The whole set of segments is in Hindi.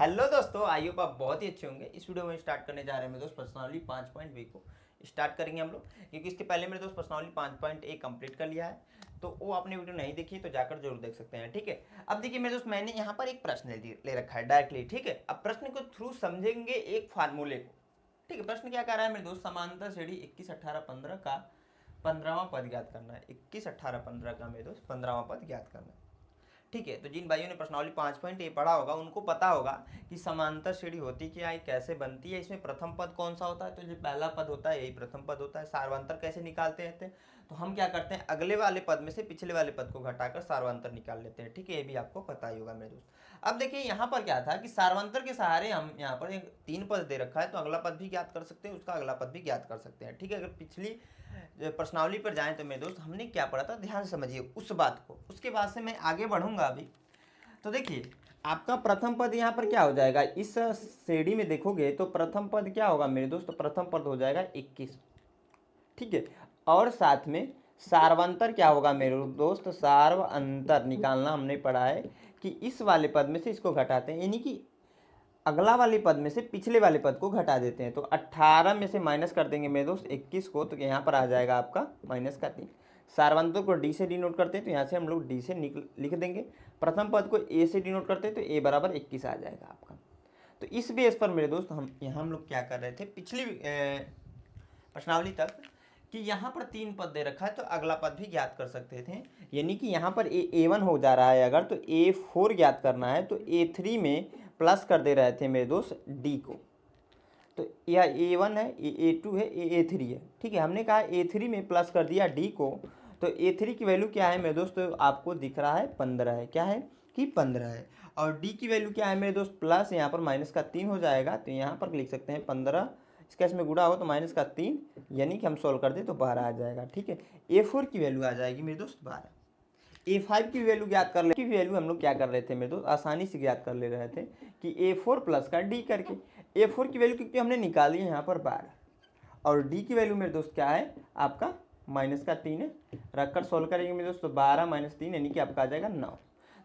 हेलो दोस्तों, आई होप आप बहुत ही अच्छे होंगे। इस वीडियो में स्टार्ट करने जा रहे हैं मेरे दोस्त पर्सनाली 5.वी को स्टार्ट करेंगे हम लोग, क्योंकि इसके पहले मेरे दोस्त पर्सनाली 5.A कंप्लीट कर लिया है। तो वो आपने वीडियो नहीं देखी तो जाकर जरूर देख सकते हैं, ठीक है। अब देखिए मेरे दोस्त, मैंने यहाँ पर एक प्रश्न ले रखा है डायरेक्टली, ठीक है। अब प्रश्न को थ्रू समझेंगे एक फार्मूले को, ठीक है। प्रश्न क्या कह रहा है मेरे दोस्त, समांतर श्रेणी 21, 18, 15 का 15वां पद ज्ञात करना है। 21, 18, 15 का मेरे दोस्त 15वां पद ज्ञात करना है, ठीक है। तो जिन भाइयों ने प्रश्नावली 5.A पढ़ा होगा उनको पता होगा कि समांतर श्रेणी होती क्या है, कैसे बनती है, इसमें प्रथम पद कौन सा होता है। तो जो पहला पद होता है यही प्रथम पद होता है। सार्वंतर कैसे निकालते हैं, तो हम क्या करते हैं, अगले वाले पद में से पिछले वाले पद को घटाकर सार्वंतर निकाल लेते हैं, ठीक है। ये भी आपको पता ही होगा मेरे दोस्त। अब देखिए यहाँ पर क्या था कि सार्वंतर के सहारे हम यहाँ पर एक 3 पद दे रखा है, तो अगला पद भी ज्ञात कर सकते हैं, उसका अगला पद भी ज्ञात कर सकते हैं, ठीक है। अगर पिछली प्रश्नावली पर जाएं तो मेरे दोस्त हमने क्या पढ़ा था, ध्यान से समझिए उस बात को। उसके बाद से मैं आगे बढ़ूंगा अभी। तो देखिए आपका प्रथम पद यहाँ पर क्या हो जाएगा, इस श्रेणी में देखोगे तो प्रथम पद क्या होगा मेरे दोस्त, तो प्रथम पद हो जाएगा 21, ठीक है। और साथ में सार्वंतर क्या होगा मेरे दोस्त, सार्वंतर निकालना हमने पढ़ा है कि इस वाले पद में से इसको घटाते हैं, यानी कि अगला वाले पद में से पिछले वाले पद को घटा देते हैं। तो 18 में से माइनस कर देंगे मेरे दोस्त 21 को, तो यहाँ पर आ जाएगा आपका माइनस का 3। सार्वंतर को डी से डिनोट करते हैं, तो यहाँ से हम लोग डी से लिख देंगे। प्रथम पद को ए से डिनोट करते हैं, तो ए बराबर 21 आ जाएगा आपका। तो इस बेस पर मेरे दोस्त हम लोग क्या कर रहे थे पिछली प्रश्नावली तक, कि यहाँ पर 3 पद दे रखा है तो अगला पद भी ज्ञात कर सकते थे। यानी कि यहाँ पर A1 हो जा रहा है अगर, तो A4 ज्ञात करना है तो A3 में प्लस कर दे रहे थे मेरे दोस्त D को। तो यह A1 है, A2 है, A3 है, ठीक है। हमने कहा A3 में प्लस कर दिया D को, तो A3 की वैल्यू क्या है मेरे दोस्त, तो आपको दिख रहा है 15 है, क्या है कि 15 है। और D की वैल्यू क्या है मेरे दोस्त, प्लस यहाँ पर माइनस का 3 हो जाएगा, तो यहाँ पर लिख सकते हैं 15, इसका इसमें गुणा हो तो माइनस का 3, यानी कि हम सॉल्व कर दें तो 12 आ जाएगा, ठीक है। A4 की वैल्यू आ जाएगी मेरे दोस्त 12। A5 की वैल्यू ज्ञात कर ले, की वैल्यू हम लोग क्या कर रहे थे मेरे दोस्त, आसानी से ज्ञात कर ले रहे थे कि A4 प्लस का D करके। A4 की वैल्यू क्योंकि हमने निकाली है यहाँ पर 12, और D की वैल्यू मेरे दोस्त क्या है आपका माइनस का 3 है। रखकर सॉल्व करेंगे मेरे दोस्त, तो 12 माइनस 3 यानी कि आपका आ जाएगा 9।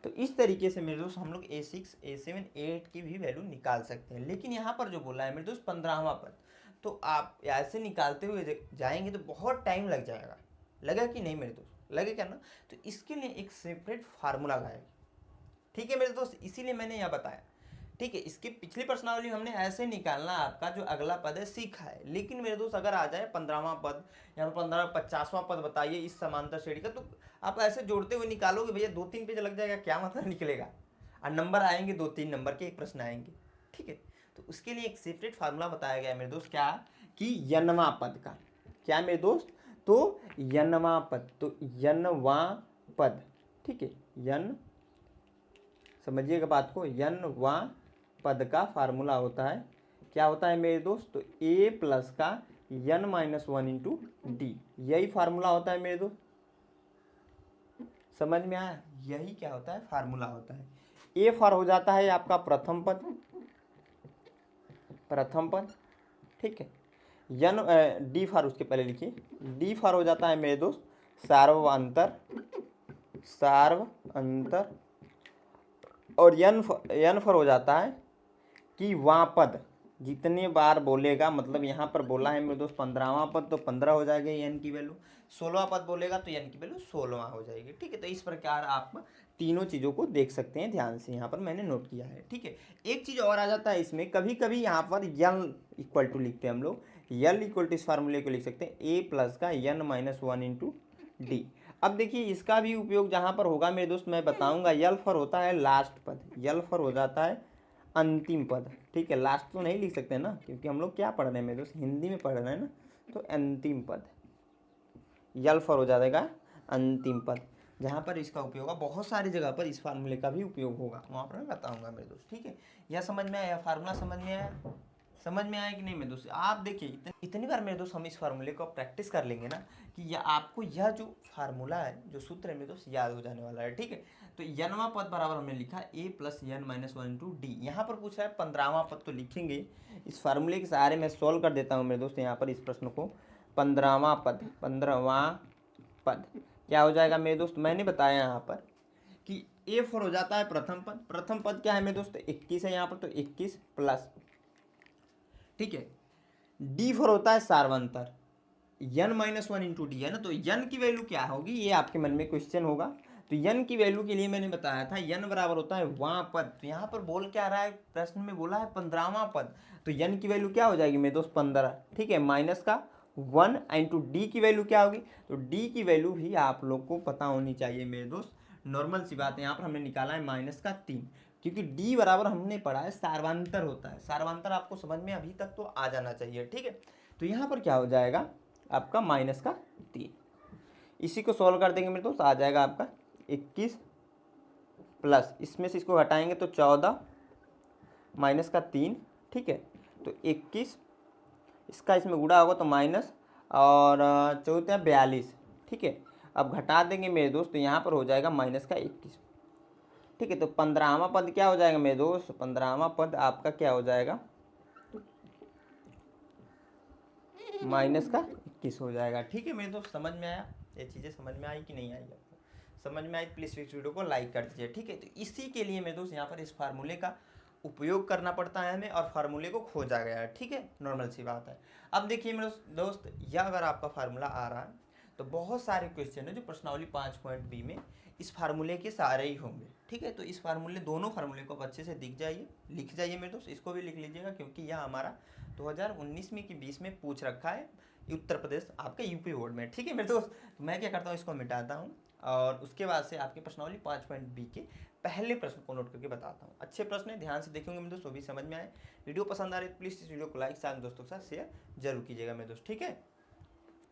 तो इस तरीके से मेरे दोस्त हम लोग A6, A7, A8 की भी वैल्यू निकाल सकते हैं। लेकिन यहाँ पर जो बोला है मेरे दोस्त 15वां पद, तो आप ऐसे निकालते हुए जाएंगे तो बहुत टाइम लग जाएगा। लगा कि नहीं मेरे दोस्त, लगेगा ना। तो इसके लिए एक सेपरेट फार्मूला लाएगा, ठीक है मेरे दोस्त, इसीलिए मैंने यह बताया, ठीक है। इसकी पिछली प्रश्नावली हमने ऐसे निकालना आपका जो अगला पद है सीखा है। लेकिन मेरे दोस्त अगर आ जाए 15वां पद, यहाँ पर 15, 50वां पद बताइए इस समांतर श्रेणी का, तो आप ऐसे जोड़ते हुए निकालोगे भैया 2-3 पेज लग जाएगा, क्या मतलब निकलेगा। और नंबर आएंगे 2-3 नंबर के एक प्रश्न आएंगे, ठीक है। तो उसके लिए एक सेपरेट फार्मूला बताया गया है मेरे दोस्त, क्या कि यनवा पद का, क्या मेरे दोस्त, तो यनवा पद, तो यनवा पद, ठीक है। यन, समझिएगा बात को, यनवा पद का फार्मूला होता है, क्या होता है मेरे दोस्त, तो A प्लस का n-1 इंटू डी, यही फार्मूला होता है मेरे दोस्त। समझ में आया, यही क्या होता है फार्मूला होता है। A फॉर हो जाता है आपका प्रथम पद, प्रथम पद, ठीक है। D फॉर उसके पहले लिखिए, D फॉर हो जाता है मेरे दोस्त सार्वंतर, सार्वंतर। और n फॉर हो जाता है कि वहाँ पद जितने बार बोलेगा, मतलब यहाँ पर बोला है मेरे दोस्त 15वां पद, तो 15 हो जाएगा n की वैल्यू। 16वां पद बोलेगा तो n की वैल्यू 16वां हो जाएगी, ठीक है। तो इस प्रकार आप तीनों चीज़ों को देख सकते हैं ध्यान से, यहाँ पर मैंने नोट किया है, ठीक है। एक चीज़ और आ जाता है इसमें, कभी कभी यहाँ पर यल इक्वल टू लिखते हैं हम लोग, यल इक्वल टू इस फार्मूले को लिख सकते हैं A प्लस का n-1 इंटू डी। अब देखिए इसका भी उपयोग जहाँ पर होगा मेरे दोस्त मैं बताऊँगा। यल फॉर होता है लास्ट पद, यल फॉर हो जाता है अंतिम पद, ठीक है। लास्ट तो नहीं लिख सकते ना, क्योंकि हम लोग क्या पढ़ रहे हैं मेरे दोस्त, हिंदी में पढ़ रहे हैं ना। तो अंतिम पद, यल फॉर हो जाएगा अंतिम पद, जहाँ पर इसका उपयोग होगा। बहुत सारी जगह पर इस फार्मूले का भी उपयोग होगा, वहाँ पर मैं बताऊँगा मेरे दोस्त, ठीक है। यह समझ में आया, फार्मूला समझ में आया, समझ में आया कि नहीं मेरे दोस्त। आप देखिए इतनी बार मेरे दोस्त हम इस फार्मूले को प्रैक्टिस कर लेंगे ना, कि यह आपको यह जो फार्मूला है, जो सूत्र है मेरे दोस्त, याद हो जाने वाला है, ठीक है। तो यनवा पद बराबर हमने लिखा A plus n-1 into D. यहाँ पर पूछा है 15वां पद, तो लिखेंगे इस फार्मूले के सहारे मैं सॉल्व कर देता हूँ मेरे दोस्त यहाँ पर इस प्रश्न को। 15वां पद क्या हो जाएगा मेरे दोस्त, मैंने बताया यहाँ पर कि ए फॉर हो जाता है प्रथम पद क्या है मेरे दोस्त 21 है यहाँ पर, तो 21 प्लस, ठीक है। डी फॉर होता है सार्वंतर, n minus one into D है ना, तो n की वैल्यू क्या होगी ये आपके मन में क्वेश्चन होगा। तो n की वैल्यू के लिए मैंने बताया था n बराबर होता है वहाँ पद, तो यहाँ पर बोल क्या रहा है, प्रश्न में बोला है 15वां पद, तो n की वैल्यू क्या हो जाएगी मेरे दोस्त 15, ठीक है। माइनस का 1 इंटू डी की वैल्यू क्या होगी, तो डी की वैल्यू भी आप लोग को पता होनी चाहिए मेरे दोस्त, नॉर्मल सी बात है। यहाँ पर हमने निकाला है -3, क्योंकि डी बराबर हमने पढ़ा है सार्वंतर होता है, सार्वंतर आपको समझ में अभी तक तो आ जाना चाहिए, ठीक है। तो यहाँ पर क्या हो जाएगा आपका -3, इसी को सॉल्व कर देंगे मेरे दोस्त, आ जाएगा आपका 21 प्लस, इसमें से इसको हटाएंगे तो 14 -3, ठीक है। तो 21, इसका इसमें गुणा होगा तो माइनस, और 14 42, ठीक है। अब घटा देंगे मेरे दोस्त, तो यहाँ पर हो जाएगा -21, ठीक है। तो 15वां पद क्या हो जाएगा मेरे दोस्त, 15वां पद आपका क्या हो जाएगा -21 हो जाएगा, ठीक है मेरे दोस्त। समझ में आया, ये चीज़ें समझ में आई कि नहीं आई आपको, समझ में आई प्लीज़ इस वीडियो को लाइक कर दीजिए, ठीक है। तो इसी के लिए मेरे दोस्त यहाँ पर इस फार्मूले का उपयोग करना पड़ता है हमें, और फार्मूले को खोजा गया है, ठीक है, नॉर्मल सी बात है। अब देखिए मेरे दोस्त, यह अगर आपका फार्मूला आ रहा है तो बहुत सारे क्वेश्चन है जो प्रश्नावली 5.b में इस फार्मूले के सारे ही होंगे, ठीक है। तो इस फार्मूले, दोनों फार्मूले को अच्छे से लिख जाइए मेरे दोस्त, इसको भी लिख लीजिएगा, क्योंकि यह हमारा 2019 में कि 20 में पूछ रखा है उत्तर प्रदेश आपके यूपी बोर्ड में, ठीक है मेरे दोस्त। तो मैं क्या करता हूँ, इसको मिटाता हूँ और उसके बाद से आपके प्रश्नावली 5.b के पहले प्रश्न को नोट करके बताता हूँ। अच्छे प्रश्न है, ध्यान से देखेंगे मेरे दोस्त, वो भी समझ में आए। वीडियो पसंद आ रही है तो प्लीज़ इस वीडियो को लाइक, साथ दोस्तों के साथ शेयर जरूर कीजिएगा मेरे दोस्त, ठीक है।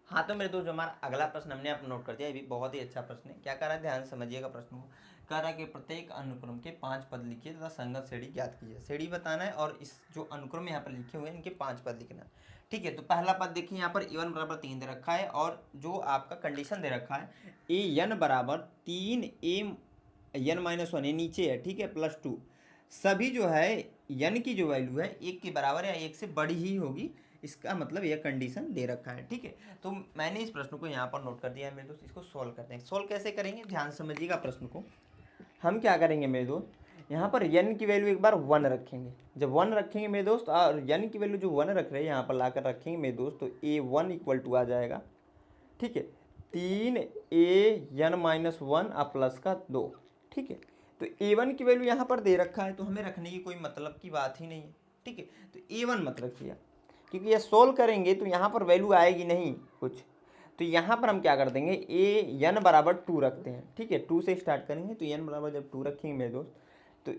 हाँ, तो मेरे दोस्त जो हमारा अगला प्रश्न हमने आप नोट कर दिया, ये भी बहुत ही अच्छा प्रश्न है। क्या कह रहा है, ध्यान से समझिएगा प्रश्न को। कह रहा है कि प्रत्येक अनुक्रम के 5 पद लिखिए तथा संगत श्रेणी ज्ञात कीजिए। श्रेणी बताना है और इस जो अनुक्रम यहाँ पर लिखे हुए हैं इनके 5 पद लिखना है, ठीक है। तो पहला पद देखिए, यहाँ पर a1 बराबर 3 दे रखा है, और जो आपका कंडीशन दे रखा है an बराबर 3 a n माइनस 1, ये नीचे है, ठीक है, +2, सभी जो है n की जो वैल्यू है 1 के बराबर या 1 से बड़ी ही होगी, इसका मतलब यह कंडीशन दे रखा है, ठीक है। तो मैंने इस प्रश्न को यहाँ पर नोट कर दिया है मेरे दोस्त, इसको सॉल्व करते हैं। सॉल्व कैसे करेंगे, ध्यान समझिएगा प्रश्न को। हम क्या करेंगे मेरे दोस्त, यहाँ पर n की वैल्यू एक बार 1 रखेंगे, जब 1 रखेंगे मेरे दोस्त, और n की वैल्यू जो 1 रख रहे हैं यहाँ पर लाकर रखेंगे मेरे दोस्त, तो a1 इक्वल टू आ जाएगा, ठीक है, 3 a n माइनस 1 प्लस का 2, ठीक है। तो a1 की वैल्यू यहाँ पर दे रखा है, तो हमें रखने की कोई मतलब की बात ही नहीं है, ठीक है। तो a1 मत रखिए, क्योंकि ये सोल्व करेंगे तो यहाँ पर वैल्यू आएगी नहीं कुछ, तो यहाँ पर हम क्या कर देंगे, a n बराबर 2 रखते हैं, ठीक है। 2 से स्टार्ट करेंगे, तो n बराबर जब 2 रखेंगे मेरे दोस्त, तो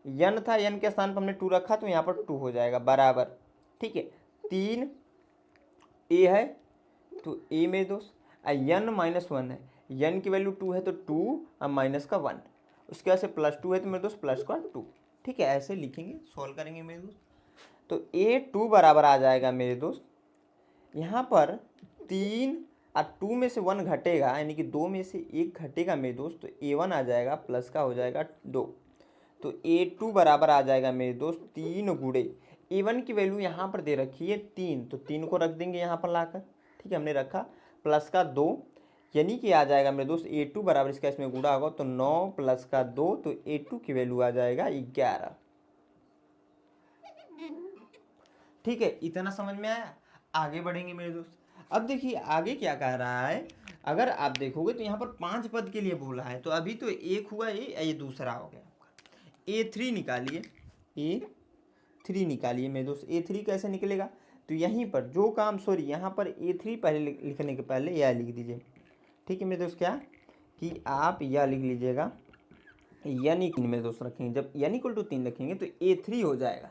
n था, n के स्थान पर हमने 2 रखा, तो यहाँ पर 2 हो जाएगा बराबर, ठीक है। 3 a है, तो a मेरे दोस्त, n माइनस 1 है, n की वैल्यू 2 है, तो 2 और माइनस का 1, उसके बाद से +2 है, तो मेरे दोस्त प्लस का 2, ठीक है। ऐसे लिखेंगे, सॉल्व करेंगे मेरे दोस्त। तो a2 बराबर आ जाएगा मेरे दोस्त, यहाँ पर 3 और 2 में से 1 घटेगा, यानी कि 2 में से 1 घटेगा मेरे दोस्त, तो a1 आ जाएगा प्लस का हो जाएगा 2, तो a2 बराबर आ जाएगा मेरे दोस्त 3 गुणे a1 की वैल्यू यहाँ पर दे रखी है 3, तो 3 को रख देंगे यहाँ पर लाकर, ठीक है, हमने रखा, प्लस का 2, यानी कि आ जाएगा मेरे दोस्त a2 बराबर, इसका इसमें गुणा होगा तो 9 प्लस का 2, तो a2 की वैल्यू आ जाएगा 11, ठीक है। इतना समझ में आया, आगे बढ़ेंगे मेरे दोस्त। अब देखिए आगे क्या कह रहा है, अगर आप देखोगे तो यहाँ पर 5 पद के लिए बोला है, तो अभी तो एक हुआ, ये दूसरा हो गया आपका। a3 निकालिए, a3 निकालिए मेरे दोस्त। a3 कैसे निकलेगा, तो यहीं पर जो काम, सॉरी यहाँ पर a3 पहले लिखने के पहले यह लिख दीजिए, ठीक है मेरे दोस्त, क्या कि आप यह लिख लीजिएगा यानी कि मेरे दोस्त रखेंगे, जब n = 3 रखेंगे तो a3 हो जाएगा,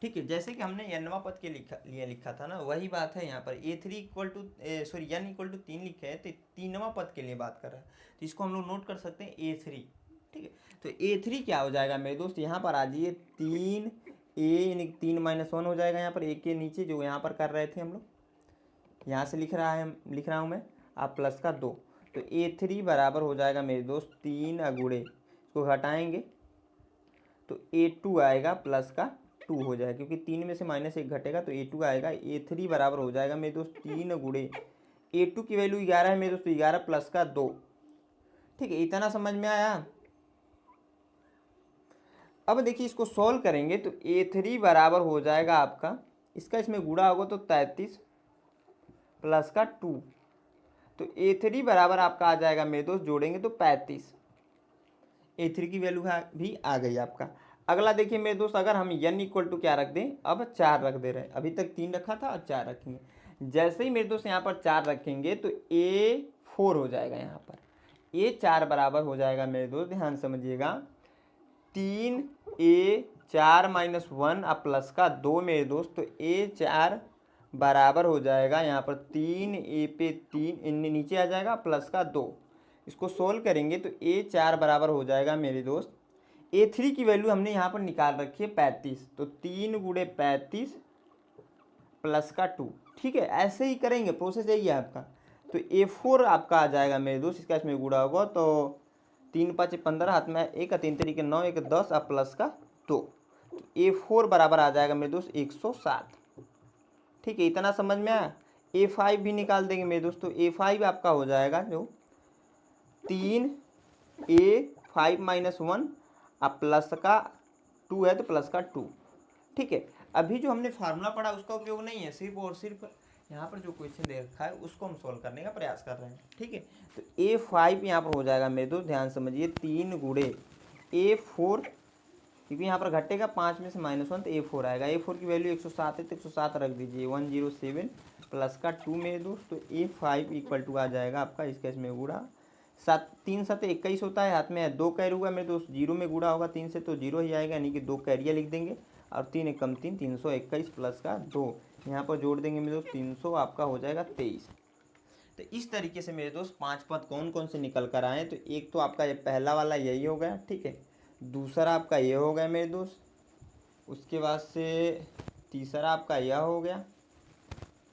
ठीक है। जैसे कि हमने n वां पद के लिए लिखा था ना, वही बात है यहाँ पर a3 n = 3 लिखे है, तो 3वां पद के लिए बात कर रहा है, तो इसको हम लोग नोट कर सकते हैं a3, ठीक है। तो a3 क्या हो जाएगा मेरे दोस्त, यहाँ पर आ जाइए 3 a यानी 3 - 1 हो जाएगा, यहाँ पर a के नीचे जो यहाँ पर कर रहे थे हम लोग, यहाँ से लिख रहा हूँ मैं, आप प्लस का 2, तो a3 बराबर हो जाएगा मेरे दोस्त 3 गुणे, इसको घटाएंगे तो a2 आएगा प्लस का 2 हो जाएगा, क्योंकि 3 में से -1 घटेगा, तो a2 आएगा, a3 बराबर हो जाएगा मेरे दोस्त 3 गुणे a2 की वैल्यू 11 है मेरे दोस्त, 11 प्लस का 2, ठीक है, इतना समझ में आया। अब देखिए इसको सॉल्व करेंगे तो A3 बराबर हो जाएगा आपका, इसका इसमें गुणा होगा तो 33 प्लस का 2, तो A3 बराबर आपका आ जाएगा मेरे दोस्त, जोड़ेंगे तो 35। A3 की वैल्यू भी आ गई आपका। अगला देखिए मेरे दोस्त, अगर हम n इक्वल टू क्या रख दें, अब 4 रख दे रहे हैं, अभी तक 3 रखा था, अब 4 रखेंगे। जैसे ही मेरे दोस्त यहाँ पर 4 रखेंगे तो A4 हो जाएगा, यहाँ पर A4 बराबर हो जाएगा मेरे दोस्त, ध्यान समझिएगा 3A4 माइनस 1 अब प्लस का 2 मेरे दोस्त, तो A4 बराबर हो जाएगा यहाँ पर 3A पे 3 नीचे आ जाएगा प्लस का 2। इसको सोल्व करेंगे तो A4 बराबर हो जाएगा मेरे दोस्त, A3 की वैल्यू हमने यहाँ पर निकाल रखी है 35, तो 3 गुणे 35 प्लस का 2। ठीक है, ऐसे ही करेंगे, प्रोसेस यही है आपका। तो A4 आपका आ जाएगा मेरे दोस्त, इसका इसमें गुणा होगा तो 3 5 15, हाथ में 1 3 तरीके 9 1 10 अब प्लस का 2, तो A4 बराबर आ जाएगा मेरे दोस्त 107। ठीक है, इतना समझ में आया। A5 भी निकाल देंगे मेरे दोस्त, तो A5 आपका हो जाएगा जो 3A5 माइनस 1 अब प्लस का 2 है तो प्लस का 2। ठीक है, अभी जो हमने फार्मूला पढ़ा उसका उपयोग नहीं है, सिर्फ और सिर्फ यहाँ पर जो क्वेश्चन दे रखा है उसको हम सॉल्व करने का प्रयास कर रहे हैं। ठीक है, तो A5 यहाँ पर हो जाएगा मेरे दोस्त, ध्यान समझिए 3 गुणे A4, क्योंकि यहाँ पर घटेगा 5 में से -1 तो A4 आएगा। A4 की वैल्यू 107 है तो 107 रख दीजिए, 107 प्लस का 2 मेरे दोस्त, तो A5 इक्वल टू आ जाएगा आपका, इसका इसमें गुणा 7 3 7 21 होता है, हाथ में 2 कैरी हुआ मेरे दोस्त, 0 में गुणा होगा 3 से तो 0 ही आएगा, यानी कि 2 कैरिया लिख देंगे, और 3 एकम 3 321 प्लस का 2, यहाँ पर जोड़ देंगे मेरे दोस्त 300, आपका हो जाएगा 23। तो इस तरीके से मेरे दोस्त 5 पद कौन कौन से निकल कर आए, तो एक तो आपका ये पहला वाला यही हो गया। ठीक है, दूसरा आपका ये हो गया मेरे दोस्त, उसके बाद से तीसरा आपका यह हो गया।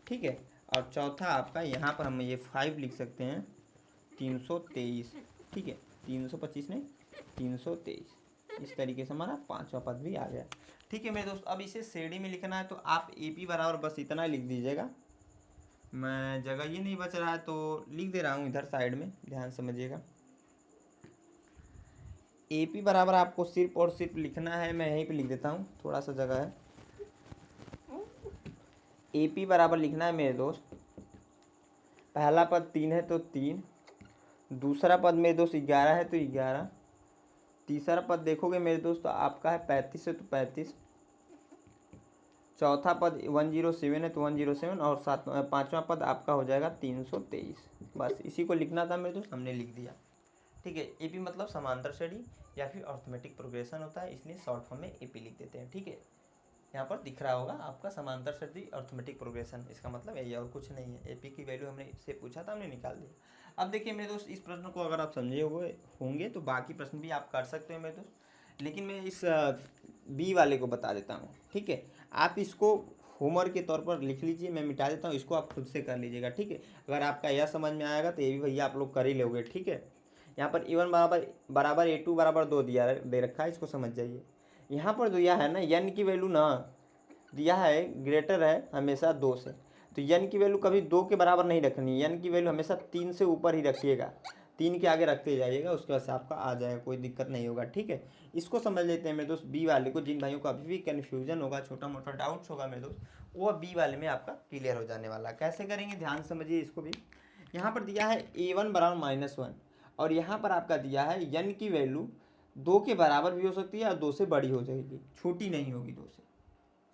ठीक है, और चौथा आपका यहाँ पर हम ये 5 लिख सकते हैं 323। ठीक है, 325 नहीं 323, इस तरीके से हमारा 5वां पद भी आ गया। ठीक है मेरे दोस्त, अब इसे श्रेणी में लिखना है तो आप AP बराबर बस इतना लिख दीजिएगा, मैं जगह ये नहीं बच रहा है तो लिख दे रहा हूँ इधर साइड में, ध्यान समझिएगा। AP बराबर आपको सिर्फ और सिर्फ लिखना है, मैं यहीं पे लिख देता हूँ, थोड़ा सा जगह है। AP बराबर लिखना है मेरे दोस्त, पहला पद 3 है तो 3, दूसरा पद मेरे दोस्त 11 है तो 11, तीसरा पद देखोगे मेरे दोस्त तो आपका है 35 है तो 35, चौथा पद 107 है तो 107, और 5वां पद आपका हो जाएगा 323। बस इसी को लिखना था मेरे दोस्त, हमने लिख दिया। ठीक है, AP मतलब समांतर श्रेणी या फिर अर्थमेटिक प्रोग्रेशन होता है, इसलिए शॉर्ट फॉर्म में AP लिख देते हैं। ठीक है, यहाँ पर दिख रहा होगा आपका समांतर श्रेणी अर्थमेटिक प्रोग्रेशन, इसका मतलब यही और कुछ नहीं है। AP की वैल्यू हमने इससे पूछा था, हमने निकाल दिया। अब देखिए मेरे दोस्त, इस प्रश्न को अगर आप समझे हुए होंगे तो बाकी प्रश्न भी आप कर सकते हैं मेरे दोस्त, लेकिन मैं इस B वाले को बता देता हूँ। ठीक है, आप इसको होमवर्क के तौर पर लिख लीजिए, मैं मिटा देता हूँ, इसको आप खुद से कर लीजिएगा। ठीक है, अगर आपका यह समझ में आएगा तो ये भी भैया आप लोग कर ही लोगे। ठीक है, यहाँ पर A1 बराबर A2 बराबर 2 दे रखा है, इसको समझ जाइए। यहाँ पर जो यह है ना, n की वैल्यू ना दिया है ग्रेटर है हमेशा 2 से, तो n की वैल्यू कभी 2 के बराबर नहीं रखनी, n की वैल्यू हमेशा 3 से ऊपर ही रखिएगा, 3 के आगे रखते जाइएगा, उसके बाद से आपका आ जाएगा, कोई दिक्कत नहीं होगा। ठीक है, इसको समझ लेते हैं मेरे दोस्त B वाले को। जिन भाइयों को अभी भी कन्फ्यूजन होगा, छोटा मोटा डाउट्स होगा मेरे दोस्त, वो B वाले में आपका क्लियर हो जाने वाला। कैसे करेंगे, ध्यान समझिए इसको भी। यहाँ पर दिया है A1 बराबर -1, और यहाँ पर आपका दिया है n की वैल्यू 2 के बराबर भी हो सकती है और 2 से बड़ी हो जाएगी, छोटी नहीं होगी 2 से।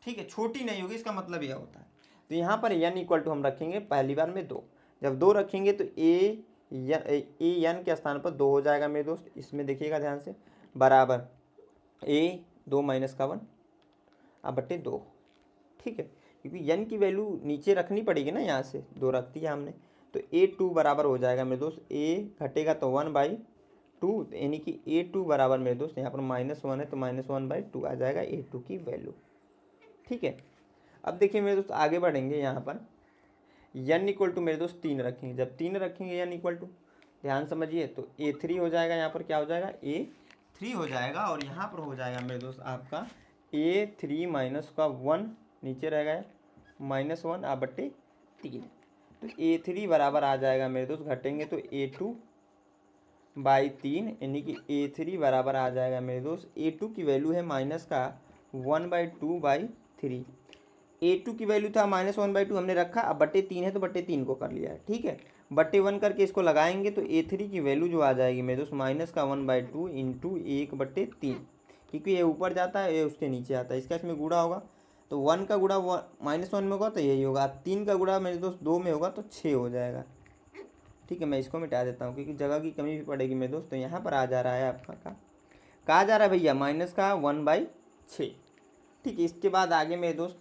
ठीक है, छोटी नहीं होगी, इसका मतलब यह होता है। तो यहाँ पर n इक्वल टू हम रखेंगे पहली बार में 2, जब 2 रखेंगे तो n के स्थान पर 2 हो जाएगा मेरे दोस्त। इसमें देखिएगा ध्यान से, बराबर A2 माइनस का 1 अब बट्टे 2। ठीक है, क्योंकि n की वैल्यू नीचे रखनी पड़ेगी ना, यहाँ से 2 रख दिया हमने, तो A2 बराबर हो जाएगा मेरे दोस्त, A घटेगा तो 1/2, यानी कि A2 बराबर मेरे दोस्त यहाँ पर -1 है तो -1/2 आ जाएगा A2 की वैल्यू। ठीक है, अब देखिए मेरे दोस्त आगे बढ़ेंगे, यहाँ पर n इक्वल टू मेरे दोस्त 3 रखेंगे, जब 3 रखेंगे n इक्वल टू, ध्यान समझिए, तो A3 हो जाएगा, यहाँ पर क्या हो जाएगा A3 हो जाएगा, और यहाँ पर हो जाएगा मेरे दोस्त आपका A3 माइनस का 1 नीचे रह गया -1 आ बट्टे 3, तो A3 बराबर आ जाएगा मेरे दोस्त, घटेंगे तो A2 3 यानी कि A3 बराबर आ जाएगा मेरे दोस्त, A2 की वैल्यू है माइनस का 1/2/3। A2 की वैल्यू था -1/2 हमने रखा, अब बटे 3 है तो बटे 3 को कर लिया है, ठीक है। बटे 1 करके इसको लगाएंगे तो A3 की वैल्यू जो आ जाएगी मेरे दोस्त माइनस का 1/2 इंटू 1/3, क्योंकि ये ऊपर जाता है ये उसके नीचे आता है, इसका इसमें गुणा होगा तो 1 का गुणा -1 में होगा तो यही होगा, 3 का गुणा मेरे दोस्त 2 में होगा तो 6 हो जाएगा, ठीक है। मैं इसको मिटा देता हूँ क्योंकि जगह की कमी भी पड़ेगी मेरे दोस्त। तो यहाँ पर आ जा रहा है आपका कहा जा रहा है भैया माइनस का 1/6, ठीक है। इसके बाद आगे मेरे दोस्त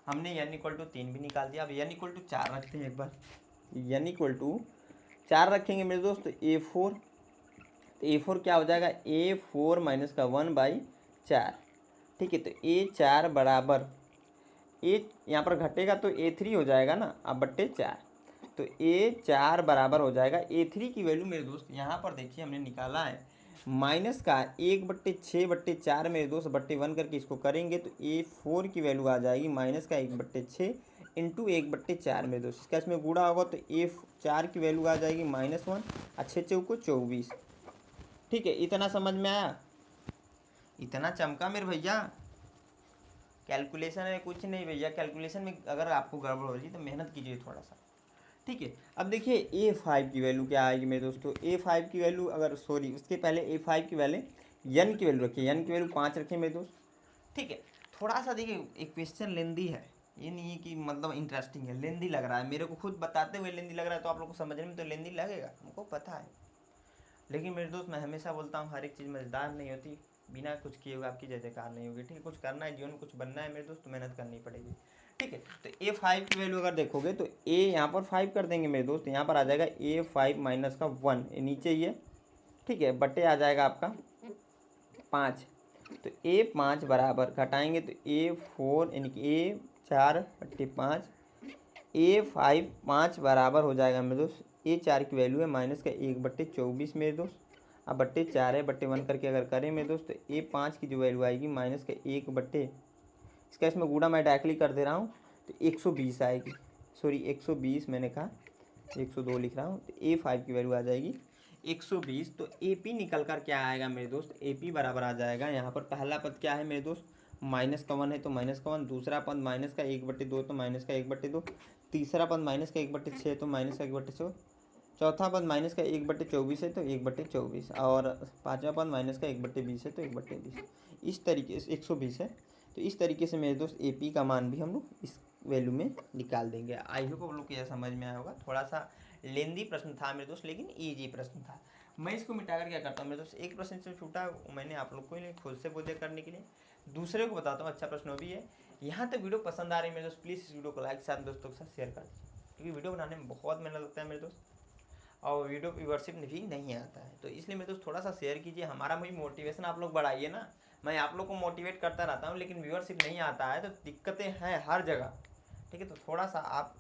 हमने n=3 भी निकाल दिया। अब n=4 रखते हैं एक बार, n=4 रखेंगे मेरे दोस्त। तो A4 क्या हो जाएगा, A4 माइनस का 1/4, ठीक है। तो A4 बराबर यहाँ पर घटेगा तो A3 हो जाएगा ना, अब बट्टे 4, तो A4 बराबर हो जाएगा A3 की वैल्यू मेरे दोस्त यहाँ पर देखिए हमने निकाला है माइनस का 1/6/4 मेरे दोस्त बट्टे 1 करके इसको करेंगे तो A4 की वैल्यू आ जाएगी माइनस का 1/6 इंटू 1/4 मेरे दोस्त, इसका इसमें गुणा होगा तो A4 की वैल्यू आ जाएगी -1 और 6 चौको 24, ठीक है। इतना समझ में आया, इतना चमका मेरे भैया। कैलकुलेशन है कुछ नहीं भैया, कैलकुलेशन में अगर आपको गड़बड़ हो रही तो मेहनत कीजिए थोड़ा सा, ठीक है। अब देखिए A5 की वैल्यू क्या आएगी मेरे दोस्तों, A5 की वैल्यू अगर सॉरी उसके पहले A5 की वैल्यू n की वैल्यू रखिए, n की वैल्यू 5 रखिए मेरे दोस्त, ठीक है। थोड़ा सा देखिए एक क्वेश्चन लेंदी है, ये नहीं है कि मतलब इंटरेस्टिंग है, लेंदी लग रहा है मेरे को खुद बताते हुए लेंदी लग रहा है, तो आप लोग को समझने में तो लेंदी लगेगा, हमको पता है। लेकिन मेरे दोस्त मैं हमेशा बोलता हूँ हर एक चीज़ मज़ेदार नहीं होती, बिना कुछ किए हुए आपकी जय जयकार नहीं होगी, ठीक है। कुछ करना है जीवन में, कुछ बनना है मेरे दोस्त, तो मेहनत करनी पड़ेगी, ठीक है। तो A5 की वैल्यू अगर देखोगे तो A यहाँ पर 5 कर देंगे मेरे दोस्त, यहाँ पर आ जाएगा A5 माइनस का 1, ये नीचे ही है, ठीक है। बटे आ जाएगा आपका 5, तो A5 बराबर घटाएंगे तो A4 यानी कि A4/5, A5 5 बराबर हो जाएगा मेरे दोस्त, A4 की वैल्यू है माइनस का 1/24 मेरे दोस्त, अब बट्टे 4 है, बट्टे 1 करके अगर करें मेरे दोस्त तो A5 की जो वैल्यू आएगी माइनस का 1/, इसका इसमें गुणा मैं डायरेक्टली कर दे रहा हूँ तो 120 आएगी, सॉरी 120 मैंने कहा 102 लिख रहा हूँ, तो A5 की वैल्यू आ जाएगी 120। तो AP निकल कर क्या आएगा मेरे दोस्त, AP बराबर आ जाएगा, यहाँ पर पहला पद क्या है मेरे दोस्त माइनस का 1 है तो माइनस का 1, दूसरा पद माइनस का 1/2 तो माइनस का 1/2, तीसरा पद माइनस का 1/6 तो माइनस का 1/6, चौथा पद माइनस का 1/24 है तो 1/24, और पाँचवा पद माइनस का 1/20 है तो 1/20, इस तरीके से 120 है। तो इस तरीके से मेरे दोस्त AP का मान भी हम लोग इस वैल्यू में निकाल देंगे। आई होप आप लोग को यह समझ में आया होगा, थोड़ा सा लेंदी प्रश्न था मेरे दोस्त लेकिन ईजी प्रश्न था। मैं इसको मिटाकर क्या करता हूँ मेरे दोस्त, एक प्रश्न से छूटा मैंने आप लोग को खुद से बोझे करने के लिए दूसरे को बताता हूँ, अच्छा प्रश्न भी है। यहाँ तक वीडियो पसंद आ रही है मेरे दोस्त, प्लीज़ इस वीडियो को लाइक साथ दोस्तों के साथ शेयर कर दीजिए, क्योंकि वीडियो बनाने में बहुत मेहनत लगता है मेरे दोस्त, और वीडियो व्यूअरशिप भी नहीं आता है, तो इसलिए मेरे दोस्त थोड़ा सा शेयर कीजिए, हमारा मुझे मोटिवेशन आप लोग बढ़ाइए ना। मैं आप लोग को मोटिवेट करता रहता हूँ लेकिन व्यूअरशिप नहीं आता है तो दिक्कतें हैं हर जगह, ठीक है। तो थोड़ा सा आप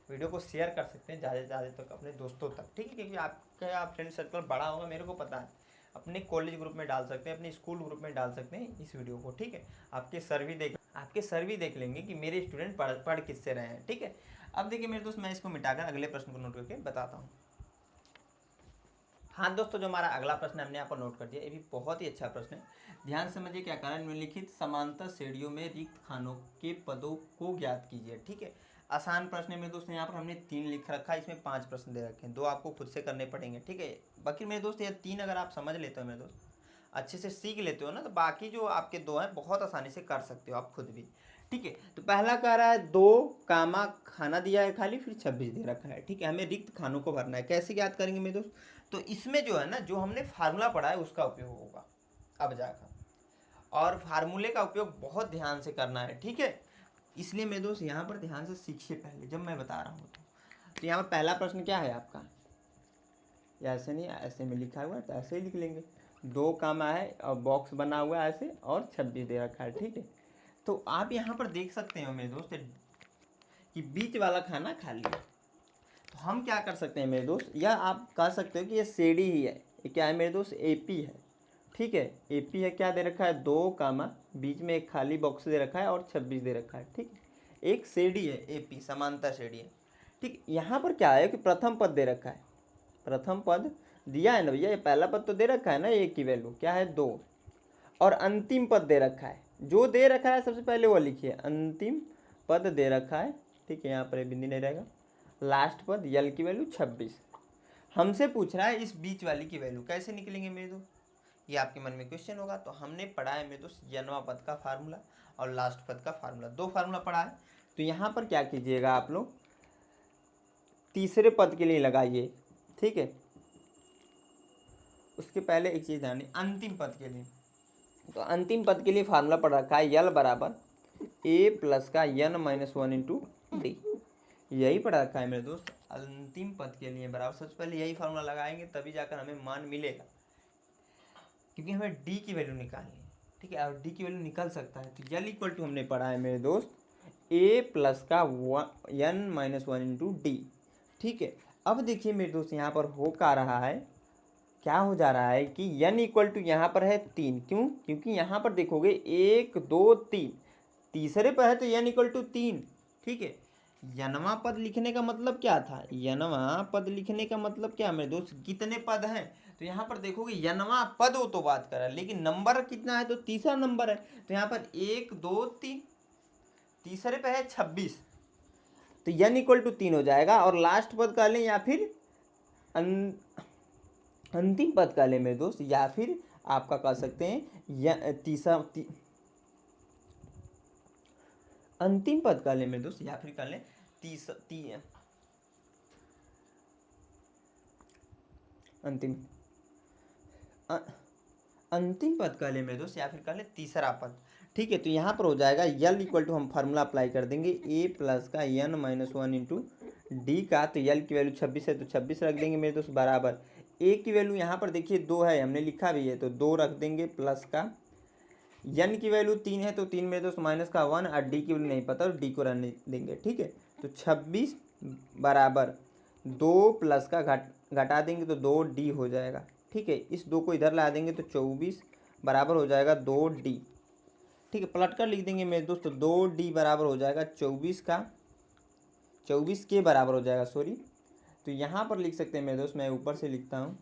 वीडियो को शेयर कर सकते हैं ज़्यादा से ज़्यादा तक अपने दोस्तों तक, ठीक है, क्योंकि आपका फ्रेंड सर्कल बड़ा होगा मेरे को पता है। अपने कॉलेज ग्रुप में डाल सकते हैं, अपने स्कूल ग्रुप में डाल सकते हैं इस वीडियो को, ठीक है। आपके सर भी देख लेंगे कि मेरे स्टूडेंट पढ़ किससे रहे हैं, ठीक है। अब देखिए मेरे दोस्त मैं इसको मिटाकर अगले प्रश्न को नोट करके बताता हूँ। हाँ दोस्तों, जो हमारा अगला प्रश्न हमने यहाँ पर नोट कर दिया, ये भी बहुत ही अच्छा प्रश्न है, ध्यान समझिए क्या कारण निम्नलिखित समांतर श्रेणियों में रिक्त खानों के पदों को ज्ञात कीजिए, ठीक है। आसान प्रश्न है मेरे दोस्त, यहाँ पर हमने 3 लिख रखा है, इसमें 5 प्रश्न दे रखे हैं, 2 आपको खुद से करने पड़ेंगे, ठीक है। बाकी मेरे दोस्त ये 3 अगर आप समझ लेते हो मेरे दोस्त, अच्छे से सीख लेते हो ना, तो बाकी जो आपके 2 हैं बहुत आसानी से कर सकते हो आप खुद भी, ठीक है। तो पहला कह रहा है 2 कामा खाना दिया है खाली, फिर 26 दे रखा है, ठीक है। हमें रिक्त खानों को भरना है, कैसे ज्ञात करेंगे मेरे दोस्त, तो इसमें जो है ना जो हमने फार्मूला पढ़ा है उसका उपयोग होगा अब जाकर, और फार्मूले का उपयोग बहुत ध्यान से करना है, ठीक है। इसलिए मेरे दोस्त यहाँ पर ध्यान से सीखिए पहले जब मैं बता रहा हूँ तो यहाँ पर पहला प्रश्न क्या है आपका, या ऐसे नहीं ऐसे में लिखा हुआ है तो ऐसे ही लिख लेंगे, 2 कामा है और बॉक्स बना हुआ है ऐसे और 26 दे रखा है, ठीक है। तो आप यहाँ पर देख सकते हो मेरे दोस्त कि बीच वाला खाना खाली है, तो हम क्या कर सकते हैं मेरे दोस्त, या आप कह सकते हो कि ये सीडी ही है, ये क्या है मेरे दोस्त AP है, ठीक है। AP है, क्या दे रखा है 2 कामा बीच में एक खाली बॉक्स दे रखा है और 26 दे रखा है, ठीक। एक सीडी है AP समांतर सीडी है, ठीक। यहाँ पर क्या है कि प्रथम पद दे रखा है, प्रथम पद दिया है ना भैया, ये पहला पद तो दे रखा है ना, ए की वैल्यू क्या है 2, और अंतिम पद दे रखा है, जो दे रखा है सबसे पहले वो लिखिए, अंतिम पद दे रखा है, ठीक है, यहाँ पर बिंदी नहीं रहेगा, लास्ट पद यल की वैल्यू 26, हमसे पूछ रहा है इस बीच वाली की वैल्यू कैसे निकलेंगे मेरे दोस्त, ये आपके मन में क्वेश्चन होगा। तो हमने पढ़ा है मेरे दोस्त यनवा पद का फार्मूला और लास्ट पद का फार्मूला, दो फार्मूला पढ़ा है। तो यहाँ पर क्या कीजिएगा आप लोग, तीसरे पद के लिए लगाइए, ठीक है। उसके पहले एक चीज़ ध्यान, अंतिम पद के लिए, तो अंतिम पद के लिए फार्मूला पढ़ रखा है यल बराबर ए प्लस का यन माइनस 1 इंटू डी, यही पढ़ रखा है मेरे दोस्त। अंतिम पद के लिए बराबर सबसे पहले यही फार्मूला लगाएंगे, तभी जाकर हमें मान मिलेगा, क्योंकि हमें डी की वैल्यू निकालनी है, ठीक है, और डी की वैल्यू निकल सकता है। तो यल इक्वल टू हमने पढ़ा है मेरे दोस्त ए प्लस का यन माइनस 1 इंटू डी, ठीक है। अब देखिए मेरे दोस्त यहाँ पर हो क्या रहा है, क्या हो जा रहा है कि यन इक्वल टू यहाँ पर है 3, क्यों, क्योंकि यहाँ पर देखोगे 1 2 3, तीसरे पर है तो यन इक्वल टू 3, ठीक है। यनवा पद लिखने का मतलब क्या था, यनवा पद लिखने का मतलब क्या मेरे दोस्त, कितने पद हैं, तो यहाँ पर देखोगे यनवा पद वो तो बात कर रहा है, लेकिन नंबर कितना है, तो तीसरा नंबर है, तो यहाँ पर 1 2 3, तीसरे पे है 26, तो यन इक्वल टू 3 हो जाएगा, और लास्ट पद का लें या फिर अंतिम पद का लें मेरे दोस्त, या फिर आपका कह सकते हैं अंतिम पद का लें मेरे दोस्त, या फिर कर लें अंतिम पद का लें मेरे दोस्त, या फिर कर लें तीसरा पद, ठीक है। तो यहाँ पर हो जाएगा यल इक्वल टू, हम फार्मूला अप्लाई कर देंगे ए प्लस का यन माइनस 1 इंटू डी का, तो यल की वैल्यू 26 है तो 26 रख देंगे मेरे दोस्त, बराबर ए की वैल्यू यहाँ पर देखिए 2 है, हमने लिखा भी है तो 2 रख देंगे, प्लस का यन की वैल्यू 3 है तो 3 में दोस्त माइनस का 1, और डी की वैल्यू नहीं पता तो डी को रहने देंगे, ठीक है। तो 26 बराबर 2 प्लस का घटा देंगे तो 2 डी हो जाएगा, ठीक है। इस 2 को इधर ला देंगे तो 24 बराबर हो जाएगा 2 डी, ठीक है। पलट कर लिख देंगे मेरे दोस्त, तो 2 डी बराबर हो जाएगा 24 के बराबर हो जाएगा, सॉरी। तो यहाँ पर लिख सकते हैं मेरे दोस्त, मैं ऊपर से लिखता हूँ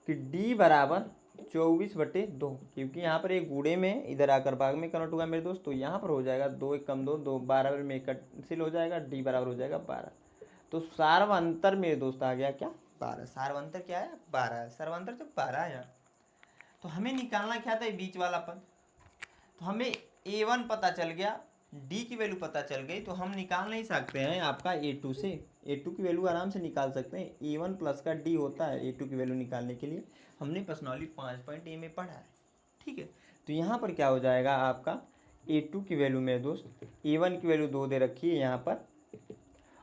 कि डी बराबर 24/2, क्योंकि यहाँ पर एक गुणे में इधर आकर भाग में कन्वर्ट हुआ मेरे दोस्त, तो यहाँ पर हो जाएगा 2 1 कम 2 2 12 में कैंसिल हो जाएगा, डी बराबर हो जाएगा 12। तो सार्वंतर मेरे दोस्त आ गया क्या 12, सार्वंतर क्या है 12 है, सार्वंतर जब 12 आया तो हमें निकालना क्या था, बीच वाला पद, तो हमें a1 पता चल गया, डी की वैल्यू पता चल गई, तो हम निकाल नहीं सकते हैं आपका a2 से, a2 की वैल्यू आराम से निकाल सकते हैं, a1 प्लस का d होता है a2 की वैल्यू निकालने के लिए, हमने प्रश्नावली 5.a में पढ़ा है, ठीक है। तो यहाँ पर क्या हो जाएगा आपका a2 की वैल्यू मेरे दोस्त, a1 की वैल्यू 2 दे रखी है यहाँ पर,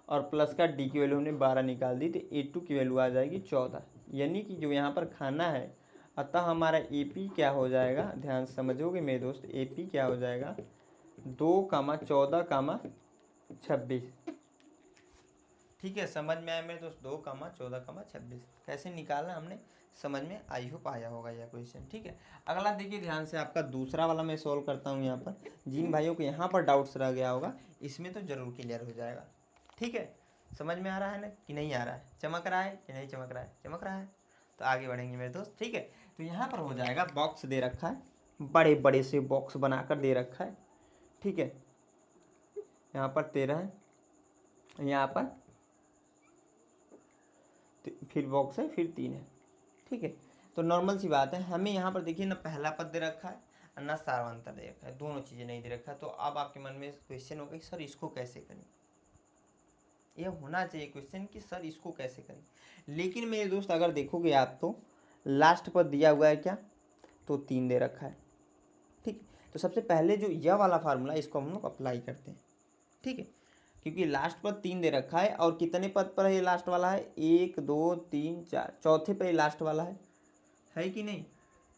और प्लस का d की वैल्यू हमने 12 निकाल दी, तो a2 की वैल्यू आ जाएगी 14, यानी कि जो यहाँ पर खाना है, अतः हमारा AP क्या हो जाएगा, ध्यान से समझोगे मेरे दोस्त, AP क्या हो जाएगा 2,14,26, ठीक है। समझ में आया मेरे दोस्त, 2,14,26 कैसे निकालना हमने समझ में आई होप आया होगा यह क्वेश्चन, ठीक है। अगला देखिए ध्यान से, आपका दूसरा वाला मैं सॉल्व करता हूँ यहाँ पर, जिन भाइयों को यहाँ पर डाउट्स रह गया होगा इसमें तो जरूर क्लियर हो जाएगा, ठीक है। समझ में आ रहा है ना कि नहीं आ रहा है, चमक रहा है कि नहीं चमक रहा है, चमक रहा है, तो आगे बढ़ेंगे मेरे दोस्त, ठीक है। तो यहाँ पर हो जाएगा, बॉक्स दे रखा है, बड़े बड़े से बॉक्स बनाकर दे रखा है, ठीक है। यहाँ पर 13 है, यहाँ पर फिर बॉक्स है, फिर 3 है, ठीक है। तो नॉर्मल सी बात है, हमें यहाँ पर देखिए ना पहला पद दे रखा है और ना सार्वंतर दे रखा है, दोनों चीज़ें नहीं दे रखा है। तो अब आपके मन में क्वेश्चन होगा कि सर इसको कैसे करें, यह होना चाहिए क्वेश्चन कि सर इसको कैसे करें, लेकिन मेरे दोस्त अगर देखोगे आप तो लास्ट पद दिया हुआ है क्या, तो 3 दे रखा है, ठीक। तो सबसे पहले जो यह वाला फार्मूला इसको हम लोग अप्लाई करते हैं, ठीक है, क्योंकि लास्ट पद 3 दे रखा है, और कितने पद पर ये लास्ट वाला है 1 2 3 4, चौथे पे लास्ट वाला है कि नहीं,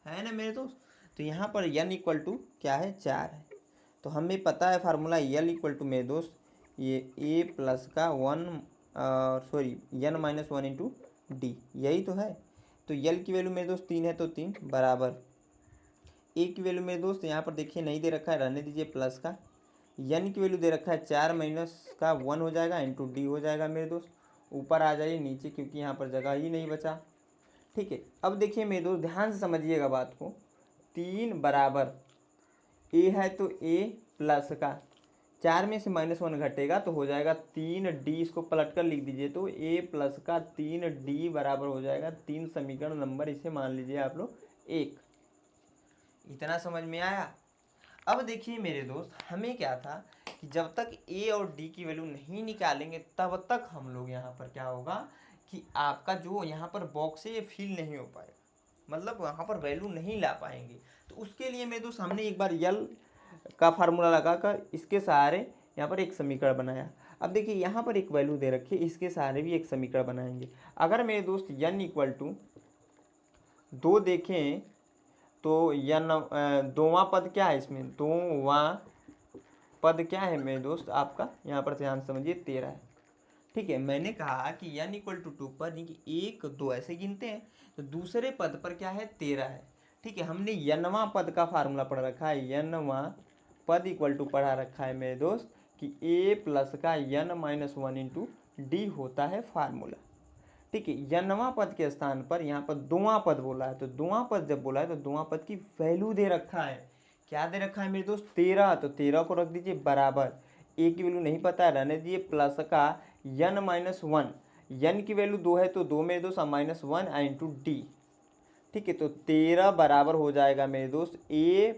है ना मेरे दोस्त। तो यहाँ पर n इक्वल टू क्या है 4 है, तो हमें पता है फार्मूला l इक्वल टू मेरे दोस्त ये a प्लस का 1 n माइनस 1 इंटू डी, यही तो है। तो l की वैल्यू मेरे दोस्त 3 है, तो 3 बराबर a की वैल्यू मेरे दोस्त यहाँ पर देखिए नहीं दे रखा है, रहने दीजिए, प्लस का n की वैल्यू दे रखा है 4 माइनस का 1 हो जाएगा इंटू डी हो जाएगा मेरे दोस्त, ऊपर आ जाइए नीचे, क्योंकि यहाँ पर जगह ही नहीं बचा। ठीक है, अब देखिए मेरे दोस्त ध्यान से समझिएगा बात को। 3 बराबर ए है तो ए प्लस का 4 में से -1 घटेगा तो हो जाएगा 3D। इसको पलट कर लिख दीजिए तो ए प्लस का 3D बराबर हो जाएगा 3 समीकरण नंबर, इसे मान लीजिए आप लोग 1। इतना समझ में आया। अब देखिए मेरे दोस्त, हमें क्या था कि जब तक ए और डी की वैल्यू नहीं निकालेंगे तब तक हम लोग यहाँ पर क्या होगा कि आपका जो यहाँ पर बॉक्स है ये फिल नहीं हो पाएगा, मतलब वहाँ पर वैल्यू नहीं ला पाएंगे। तो उसके लिए मेरे दोस्त हमने एक बार यल का फार्मूला लगाकर इसके सहारे यहाँ पर एक समीकरण बनाया। अब देखिए यहाँ पर एक वैल्यू दे रखी है, इसके सहारे भी एक समीकरण बनाएंगे। अगर मेरे दोस्त n = 2 देखें तो n दोवां पद क्या है, इसमें दोवां पद क्या है मेरे दोस्त आपका, यहाँ पर ध्यान समझिए 13 है। ठीक है, मैंने कहा कि n = 2 पर नहीं कि 1 2 ऐसे गिनते हैं, तो दूसरे पद पर क्या है 13 है। ठीक है, हमने n वां पद का फार्मूला पढ़ रखा है, n वां पद = पढ़ा रखा है मेरे दोस्त कि a प्लस का n-1 × d होता है फार्मूला। ठीक है, n वां पद के स्थान पर यहाँ पर दोवां पद बोला है, तो दोवां पद जब बोला है तो दोवां पद की वैल्यू दे रखा है। क्या दे रखा है मेरे दोस्त 13, तो 13 को रख दीजिए बराबर, ए की वैल्यू नहीं पता है रहने दीजिए, प्लस का n-1, n की वैल्यू 2 है तो 2 मेरे दोस्त -1 × d। ठीक है, तो 13 बराबर हो जाएगा मेरे दोस्त a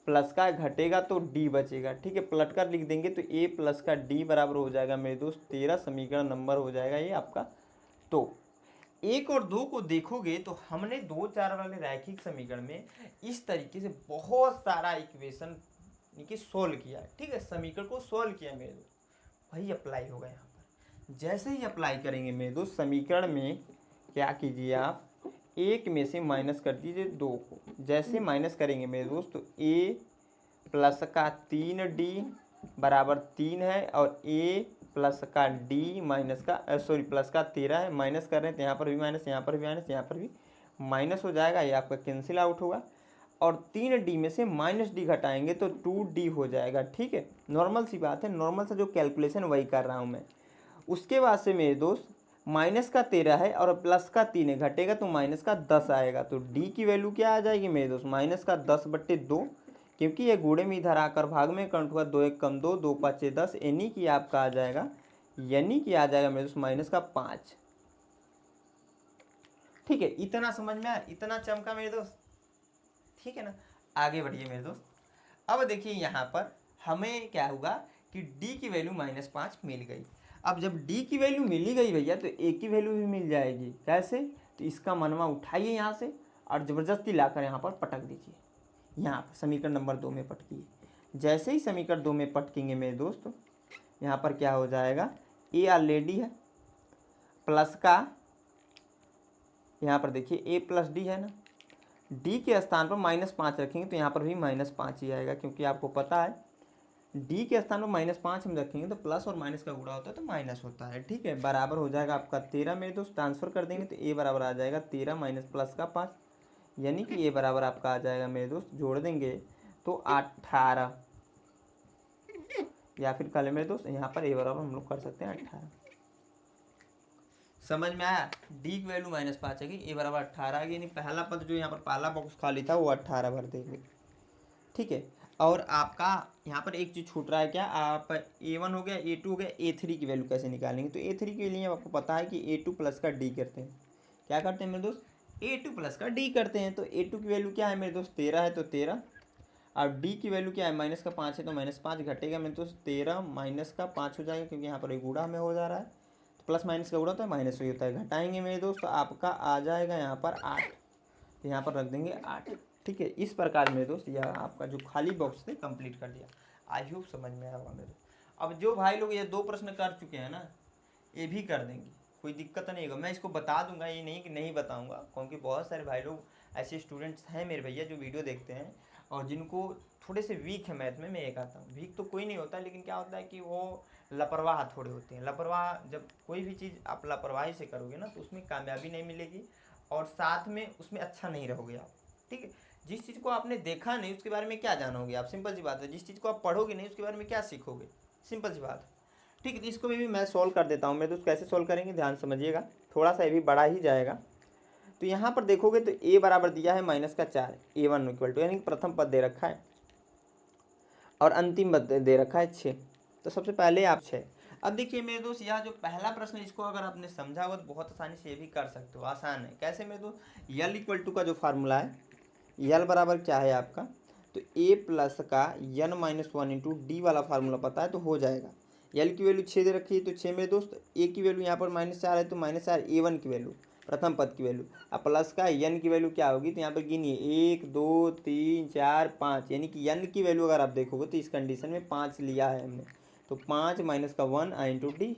प्लस का घटेगा तो d बचेगा। ठीक है, पलट कर लिख देंगे तो a प्लस का d बराबर हो जाएगा मेरे दोस्त 13 समीकरण नंबर हो जाएगा ये आपका। तो 1 और 2 को देखोगे तो हमने 2 4 वाले रैखिक समीकरण में इस तरीके से बहुत सारा इक्वेशन की सोल्व किया है। ठीक है, समीकरण को सोल्व किया मेरे दोस्त, वही अप्लाई होगा यहाँ पर। जैसे ही अप्लाई करेंगे मेरे दोस्त समीकरण में, क्या कीजिए आप 1 में से माइनस कर दीजिए 2 को। जैसे माइनस करेंगे मेरे दोस्त तो a प्लस का 3d बराबर 3 है, और a प्लस का d माइनस का प्लस का 13 है। माइनस कर रहे हैं तो यहाँ पर भी माइनस, यहाँ पर भी माइनस, यहाँ पर भी माइनस हो जाएगा, ये आपका कैंसिल आउट होगा। और 3d में से -d घटाएंगे तो 2d हो जाएगा। ठीक है, नॉर्मल सी बात है, नॉर्मल सा जो कैलकुलेशन वही कर रहा हूँ मैं। उसके बाद से मेरे दोस्त माइनस का 13 है और प्लस का 3 है, घटेगा तो माइनस का 10 आएगा, तो d की वैल्यू क्या आ जाएगी मेरे दोस्त माइनस का 10/2, क्योंकि ये गुणे में इधर आकर भाग में काउंट हुआ, 2 1 कम 2, 2 5 10, यानी कि आपका आ जाएगा, यानी कि आ जाएगा मेरे दोस्त -5। ठीक है, इतना समझ में आया, इतना चमका मेरे दोस्त। ठीक है ना, आगे बढ़िए मेरे दोस्त। अब देखिए यहाँ पर हमें क्या होगा कि d की वैल्यू -5 मिल गई। अब जब d की वैल्यू मिली गई भैया तो a की वैल्यू भी मिल जाएगी। कैसे, तो इसका मनवा उठाइए यहाँ से और ज़बरदस्ती लाकर यहाँ पर पटक दीजिए, यहाँ पर समीकरण नंबर 2 में पटकिए। जैसे ही समीकरण 2 में पटकेंगे मेरे दोस्त, यहाँ पर क्या हो जाएगा, a ऑलरेडी है, प्लस का यहाँ पर देखिए a + d है ना, d के स्थान पर -5 रखेंगे तो यहाँ पर भी -5 ही आएगा, क्योंकि आपको पता है d के स्थान पर -5 हम रखेंगे तो प्लस और माइनस का गुणा होता है तो माइनस होता है। ठीक है, बराबर हो जाएगा आपका 13 मेरे दोस्त। ट्रांसफर कर देंगे तो a बराबर आ जाएगा 13 माइनस प्लस का 5, यानी कि a बराबर आपका आ जाएगा मेरे दोस्त, जोड़ देंगे तो 18, या फिर कल मेरे दोस्त यहाँ पर a बराबर हम लोग कर सकते हैं 18। समझ में आया, d की वैल्यू -5 है कि a बराबर 18 आ गई, यानी पहला पद जो यहाँ पर पहला बॉक्स खाली था वो 18 भर देंगे। ठीक है, और आपका यहाँ पर एक चीज़ छूट रहा है, क्या आप a1 हो गया, a2 हो गया, a3 की वैल्यू कैसे निकालेंगे। तो a3 के लिए आपको पता है कि a2 प्लस का d करते हैं। क्या करते हैं मेरे दोस्त, a2 प्लस का d करते हैं। तो a2 की वैल्यू क्या है मेरे दोस्त 13 है, तो 13, और d की वैल्यू क्या है -5 है, तो -5 घटेगा मेरे दोस्त 13 -5 हो जाएगा, क्योंकि यहाँ पर एक गुणा में हो जा रहा है, तो प्लस माइनस का गुणा तो माइनस ही होता है। घटाएंगे मेरे दोस्त तो आपका आ जाएगा यहाँ पर 8, तो यहाँ पर रख देंगे 8। ठीक है, इस प्रकार मेरे दोस्त यह आपका जो खाली बॉक्स थे कंप्लीट कर दिया। आई होप समझ में आया होगा मेरे। अब जो भाई लोग ये 2 प्रश्न कर चुके हैं ना, ये भी कर देंगे, कोई दिक्कत नहीं होगा। मैं इसको बता दूंगा, ये नहीं कि नहीं बताऊंगा, क्योंकि बहुत सारे भाई लोग ऐसे स्टूडेंट्स हैं मेरे भैया जो वीडियो देखते हैं और जिनको थोड़े से वीक है मैथ में। मैं एक आता हूँ, वीक तो कोई नहीं होता, लेकिन क्या होता है कि वो लापरवाह थोड़े होते हैं। लापरवाह, जब कोई भी चीज़ आप लापरवाही से करोगे ना तो उसमें कामयाबी नहीं मिलेगी और साथ में उसमें अच्छा नहीं रहोगे आप। ठीक है, जिस चीज़ को आपने देखा नहीं उसके बारे में क्या जानोगे आप, सिंपल सी बात है। जिस चीज़ को आप पढ़ोगे नहीं उसके बारे में क्या सीखोगे, सिंपल सी बात है। ठीक है, तो इसको भी मैं सॉल्व कर देता हूँ मेरे दोस्त। कैसे सॉल्व करेंगे ध्यान समझिएगा, थोड़ा सा ये भी बड़ा ही जाएगा। तो यहाँ पर देखोगे तो ए बराबर दिया है -4, A1 इक्वल टू, यानी कि प्रथम पद दे रखा है और अंतिम पद दे रखा है 6। तो सबसे पहले आप 6। अब देखिए मेरे दोस्त, यह जो पहला प्रश्न है इसको अगर आपने समझा हुआ तो बहुत आसानी से ये भी कर सकते हो, आसान है। कैसे मेरे दोस्त, यल इक्वल टू का जो फार्मूला है, यल बराबर क्या है आपका, तो ए प्लस का n-1 इंटू डी वाला फार्मूला पता है तो हो जाएगा। यल की वैल्यू 6 दे रखी है तो 6 मेरे दोस्त, ए की वैल्यू यहाँ पर -4 है तो -4 A1 की वैल्यू, प्रथम पद की वैल्यू। अब प्लस का n की वैल्यू क्या होगी, तो यहाँ पर गिनिए 1 2 3 4 5, यानी कि n की वैल्यू अगर आप देखोगे तो इस कंडीशन में 5 लिया है हमने, तो 5 माइनस का 1 इंटू डी।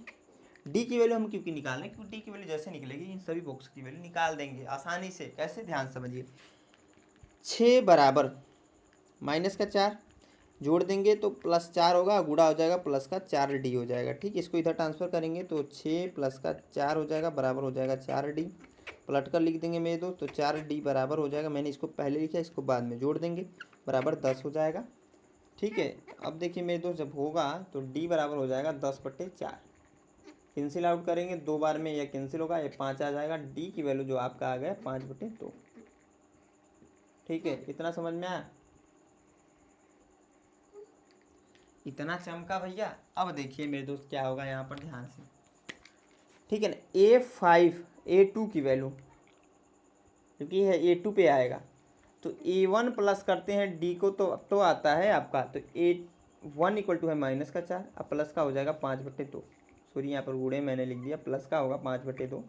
डी की वैल्यू हम क्योंकि निकालने, क्योंकि डी की वैल्यू जैसे निकलेगी इन सभी बॉक्स की वैल्यू निकाल देंगे आसानी से। कैसे, ध्यान समझिए। 6 बराबर -4 जोड़ देंगे तो +4 होगा, गुणा हो जाएगा प्लस का 4D हो जाएगा। ठीक, इसको इधर ट्रांसफर करेंगे तो 6 प्लस का 4 हो जाएगा, बराबर हो जाएगा 4D। पलट कर लिख देंगे मेरे दोस्त, तो 4D बराबर हो जाएगा, मैंने इसको पहले लिखा है, इसको बाद में जोड़ देंगे, बराबर 10 हो जाएगा। ठीक है, अब देखिए मेरे दोस्त, जब होगा तो D बराबर हो जाएगा 10/4। कैंसिल आउट करेंगे 2 बार में, यह कैंसिल होगा, ये 5 आ जाएगा। D की वैल्यू जो आपका आ गया 5/2। ठीक है, इतना समझ में आया, इतना चमका भैया। अब देखिए मेरे दोस्त क्या होगा यहाँ पर, ध्यान से। ठीक है ना, A5 A2 की वैल्यू, क्योंकि है A2 पे आएगा, तो A1 प्लस करते हैं D को तो आता है आपका, तो A1 इक्वल टू है -4, अब प्लस का हो जाएगा 5/2। सॉरी, यहाँ पर गुणे मैंने लिख दिया, प्लस का होगा 5/2।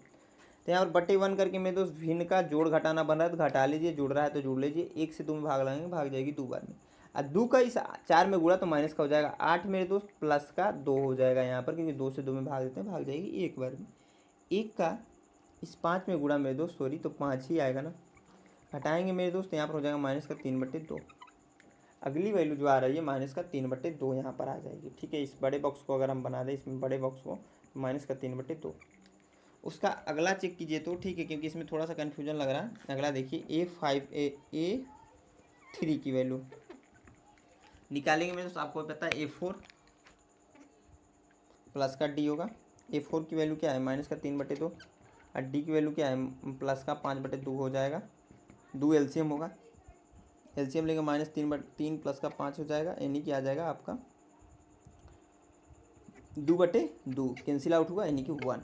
तो यहाँ पर बटे 1 करके मेरे दोस्त भिन्न का जोड़ घटाना बन रहा है तो घटा लीजिए, जुड़ रहा है तो जुड़ लीजिए। 1 से 2 में भाग लगाएंगे, भाग जाएगी 2 बार में। और 2 का इस 4 में गुणा तो माइनस का हो जाएगा 8 मेरे दोस्त, प्लस का 2 हो जाएगा यहाँ पर, क्योंकि 2 से 2 में भाग देते हैं, भाग जाएगी 1 बार में। 1 का इस 5 में गुणा मेरे दोस्त, सॉरी, तो 5 ही आएगा ना। हटाएंगे मेरे दोस्त, यहाँ पर हो जाएगा -3/2। अगली वैल्यू जो आ रही है -3/2 यहाँ पर आ जाएगी। ठीक है, इस बड़े बॉक्स को अगर हम बना दें, इसमें बड़े बॉक्स को, -3/2। उसका अगला चेक कीजिए तो ठीक है, क्योंकि इसमें थोड़ा सा कन्फ्यूजन लग रहा है। अगला देखिए A3 की वैल्यू निकालेंगे मेरे दोस्त, आपको पता है A4 प्लस का D होगा। A4 की वैल्यू क्या है, -3/2, और D की वैल्यू क्या है, प्लस का 5/2 हो जाएगा। 2 LCM होगा, LCM लेंगे -3 प्लस का 5 हो जाएगा, यानी कि आ जाएगा आपका 2/2, कैंसिल आउट हुआ, यानी कि 1।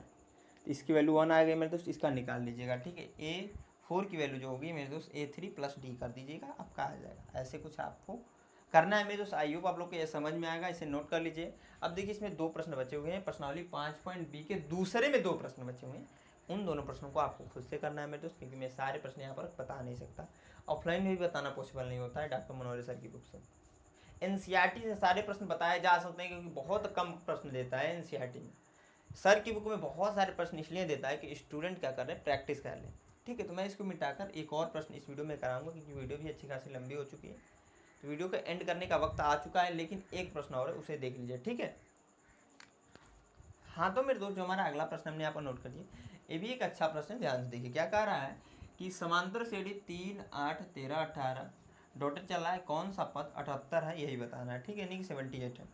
इसकी वैल्यू 1 आ गई मेरे दोस्त, इसका निकाल लीजिएगा। ठीक है, A4 की वैल्यू जो होगी मेरे दोस्त A3 प्लस D कर दीजिएगा, आपका आ जाएगा। ऐसे कुछ आपको करना है मेरे दोस्त। आई होप आप लोग को ये समझ में आएगा, इसे नोट कर लीजिए। अब देखिए इसमें 2 प्रश्न बचे हुए हैं, प्रश्नावली 5.B के दूसरे में 2 प्रश्न बचे हुए हैं। उन दोनों प्रश्नों को आपको खुद से करना है मेरे दोस्त, क्योंकि मैं सारे प्रश्न यहाँ पर बता नहीं सकता, ऑफलाइन में भी बताना पॉसिबल नहीं होता है डॉक्टर मनोहर सर की बुक से। NCERT से सारे प्रश्न बताए जा सकते हैं, क्योंकि बहुत कम प्रश्न देता है NCERT में। सर की बुक में बहुत सारे प्रश्न इसलिए देता है कि स्टूडेंट क्या कर रहे हैं, प्रैक्टिस कर लें। ठीक है, तो मैं इसको मिटाकर एक और प्रश्न इस वीडियो में कराऊंगा, क्योंकि वीडियो भी अच्छी खासी लंबी हो चुकी है। तो वीडियो का एंड करने का वक्त आ चुका है, लेकिन एक प्रश्न और है, उसे देख लीजिए। ठीक है, हाँ तो मेरे दोस्त, जो हमारा अगला प्रश्न हमने यहाँ पर नोट कर लिया, ये भी एक अच्छा प्रश्न है, ध्यान से देखिए। क्या कह रहा है कि समांतर श्रेणी 3 8 13 18 डॉटेड चल रहा है, कौन सा पद 78 है, यही बताना है। ठीक है, नहीं कि 78 है।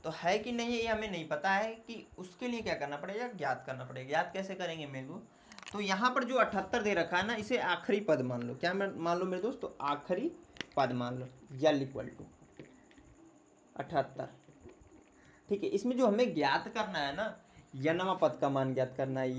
तो है कि नहीं ये हमें नहीं पता है, कि उसके लिए क्या करना पड़ेगा, ज्ञात करना पड़ेगा। ज्ञात कैसे करेंगे मेरे दोस्त, तो यहाँ पर जो 78 दे रखा है ना, इसे आखिरी पद मान लो। क्या मान लो मेरे दोस्त, तो आखिरी पद मान लो, यल इक्वल टू 78। ठीक है, इसमें जो हमें ज्ञात करना है ना, यनवा पद का मान ज्ञात करना है,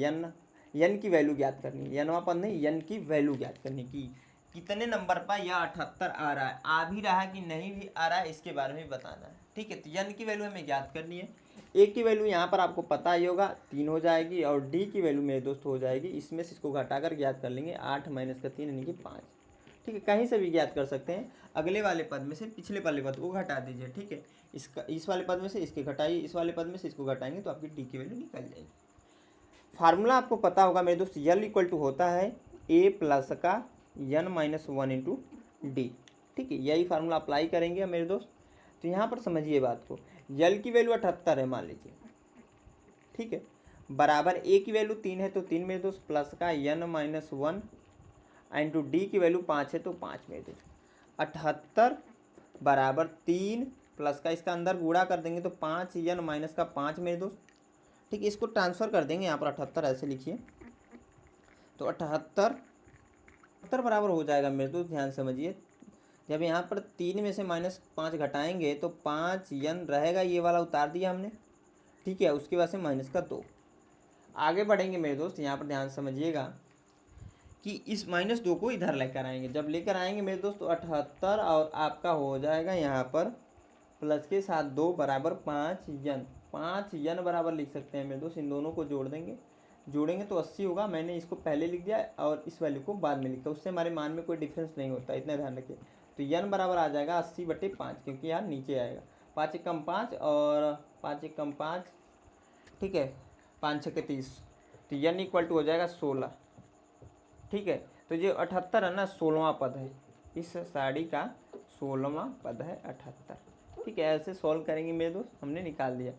यन की वैल्यू ज्ञात करनी है। यनवा पद नहीं, यन की वैल्यू ज्ञात करनी की कितने नंबर पर यह 78 आ रहा है, आ भी रहा है कि नहीं भी आ रहा है, इसके बारे में बताना है। ठीक है, तो यन की वैल्यू हमें ज्ञात करनी है। ए की वैल्यू यहाँ पर आपको पता ही होगा 3 हो जाएगी, और डी की वैल्यू मेरे दोस्त हो जाएगी, इसमें से इसको घटाकर ज्ञात कर लेंगे, 8 माइनस का 3 यानी कि 5। ठीक है, कहीं से भी ज्ञात कर सकते हैं। अगले वाले पद में से पिछले वाले पद को घटा दीजिए। ठीक है, इस वाले पद में से इसके घटाइए, इस वाले पद में से इसको घटाएंगे तो आपकी डी की वैल्यू निकल जाएगी। फार्मूला आपको पता होगा मेरे दोस्त, यल इक्वल टू होता है ए प्लस का n-1 इंटू डी। ठीक है, यही फार्मूला अप्लाई करेंगे मेरे दोस्त। तो यहाँ पर समझिए बात को, यल की वैल्यू 78 है मान लीजिए। ठीक है, बराबर ए की वैल्यू 3 है तो 3 मेरे दोस्त, प्लस का n-1 इंटू डी की वैल्यू 5 है तो 5 मेरे दोस्त। 78 बराबर 3 प्लस का इसका अंदर गुणा कर देंगे तो 5n माइनस का 5 मेरे दोस्त। ठीक है, इसको ट्रांसफ़र कर देंगे यहाँ पर 78 ऐसे लिखिए, तो 78 बराबर हो जाएगा मेरे दोस्त। ध्यान समझिए, जब यहाँ पर 3 में से -5 घटाएंगे तो 5n रहेगा, ये वाला उतार दिया हमने। ठीक है, उसके बाद से माइनस का 2। आगे बढ़ेंगे मेरे दोस्त, यहाँ पर ध्यान समझिएगा कि इस -2 को इधर लेकर आएंगे। जब लेकर आएंगे मेरे दोस्त तो 78 और आपका हो जाएगा यहाँ पर प्लस के साथ 2 बराबर 5n। 5n बराबर लिख सकते हैं मेरे दोस्त, इन दोनों को जोड़ेंगे तो 80 होगा। मैंने इसको पहले लिख दिया और इस वैल्यू को बाद में लिखा, उससे हमारे मान में कोई डिफरेंस नहीं होता, इतना ध्यान रखिए। तो n बराबर आ जाएगा 80/5, क्योंकि यहाँ नीचे आएगा। 5 एकम 5 और 5 एकम 5, ठीक है, 5 छक्के 30, तो n इक्वल टू हो जाएगा 16। ठीक है, तो ये 78 है ना, 16वां पद है, इस साड़ी का 16वां पद है 78। ठीक है, ऐसे सॉल्व करेंगे मेरे दोस्त, हमने निकाल दिया।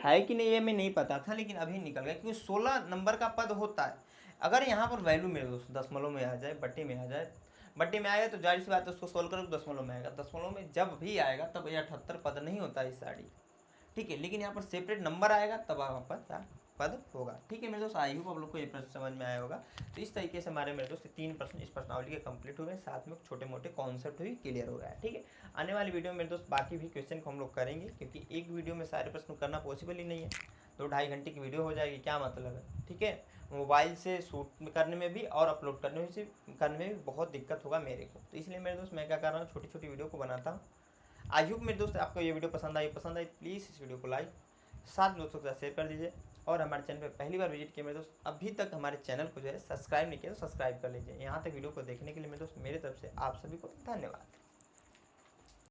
है कि नहीं ये हमें नहीं पता था, लेकिन अभी निकल गया, क्योंकि 16 नंबर का पद होता है। अगर यहाँ पर वैल्यू मेरे दोस्त दशमलव में आ जाए, बट्टे में आ जाए, बट्टे में आएगा तो जाहिर सी बात है उसको सॉल्व करो तो दशमलव में आएगा। दशमलव में जब भी आएगा तब ये 78 पद नहीं होता इस साड़ी। ठीक है, लेकिन यहाँ पर सेपरेट नंबर आएगा तब वहाँ पर क्या पद होगा। ठीक है मेरे दोस्त, आई होप आप लोग को ये प्रश्न समझ में आया होगा। तो इस तरीके से हमारे मेरे दोस्त 3 प्रश्न इस प्रश्नावली के कंप्लीट हो गए, साथ में छोटे मोटे कॉन्सेप्ट भी क्लियर हो गया है। ठीक है, आने वाली वीडियो में मेरे दोस्त बाकी भी क्वेश्चन को हम लोग करेंगे, क्योंकि एक वीडियो में सारे प्रश्न करना पॉसिबल ही नहीं है। 2-2.5 घंटे की वीडियो हो जाएगी, क्या मतलब है। ठीक है, मोबाइल से शूट करने में भी और अपलोड करने में भी बहुत दिक्कत होगा मेरे को, तो इसलिए मेरे दोस्त मैं क्या कर रहा हूँ, छोटी छोटी वीडियो को बनाता हूँ। आई होप मेरे दोस्त आपको ये वीडियो पसंद आई प्लीज़ इस वीडियो को लाइक 7 दोस्तों के साथ शेयर कर दीजिए, और हमारे चैनल पे पहली बार विजिट किए मेरे दोस्त, अभी तक हमारे चैनल को जो है सब्सक्राइब नहीं किया तो सब्सक्राइब कर लीजिए। यहाँ तक वीडियो को देखने के लिए मेरे दोस्त मेरे तरफ से आप सभी को धन्यवाद।